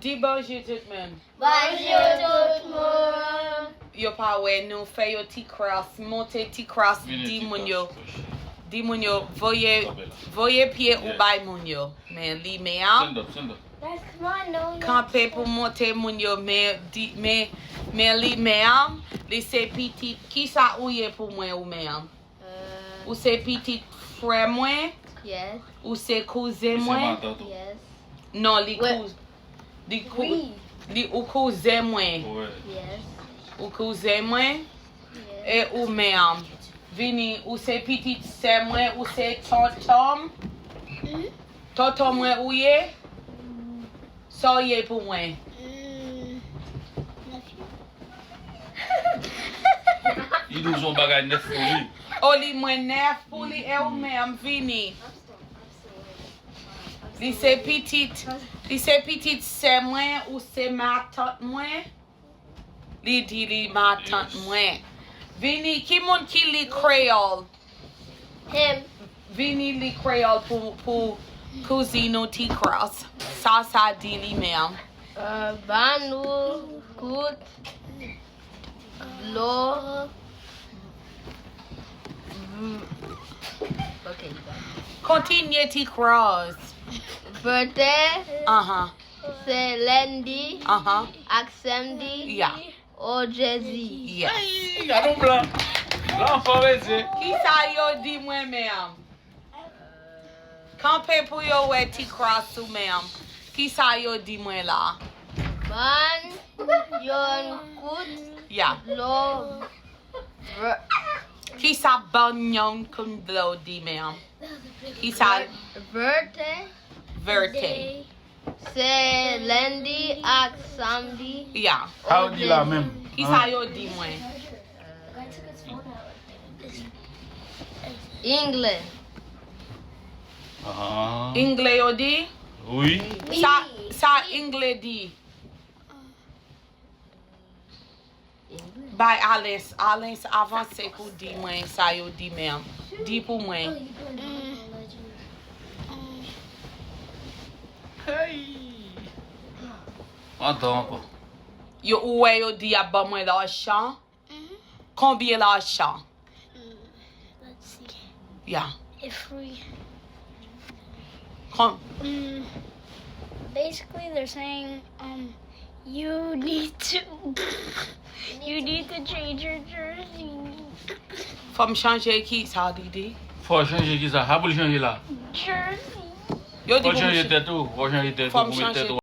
Dis bonjour tout le monde. Bonjour tout le monde. Yo pa we nou fè yo ti cross, monte ti cross, di moun yo. Di moun yo, voye pied ou bay moun yo. Men li me am. Send up. That's mine, no. Kampe pou monte moun yo, men li me am. Li se pitit, ki sa ou ye pou mwen ou me am? Ou se pitit frè mwen? Yes. Ou se kouze mwen? Yes. Non, li Oui. ou kouze mwen. Yes. Ou kouze mwen? Yes. E ou me am. Vini, ou se pitit se mwen, ou se tontom? Tontom mwen ou ye? So ye pou mwen. Il nous ont bagay neuf pour lui. O li mwen nef pou li e ou me am vini. Li se pitit se mwen ou se ma tante mwen? Li di li ma tante mwen. Vini, ki moun ki li kreol? Him. Vini li kreol pou cousino ti cross. Sa di li me am. Banu, Kut, Lo. Okay. Continue ti cross. Birthday. C'est lundi. Samedi. Yeah. Ou jeudi. Yes. Ganon blanc. L'enfant baiser. Ki sa yo di mwen me am? Kampe pou yo we ti cross ou me am? Ki sa yo di mwen la? Ban, yon, Kut, Yeah. Lo. Ki sa banyon kun blo di me am? Ki sa Birthday. verte? C'est lundi samedi. Yeah. How di la même? Ki sa yo di mwen? English. Ingle yo di? Oui. Sa Ingle di? By Alice avanse pou di mwen sa yo di me am. Di pou mwen. Attends encore. Yo ouwe yo di a ba mwen l'argent? Combien l'argent? Let's see. Yeah. If we Come. basically they're saying you need to change your jersey. Fom chanje ki sa di di? Faut changer qui ça? Ha pour changer là. Jersey. Yo di Faut pou changer mwen tête ou? Faut changer tête ou Faut me pour mettre changer tête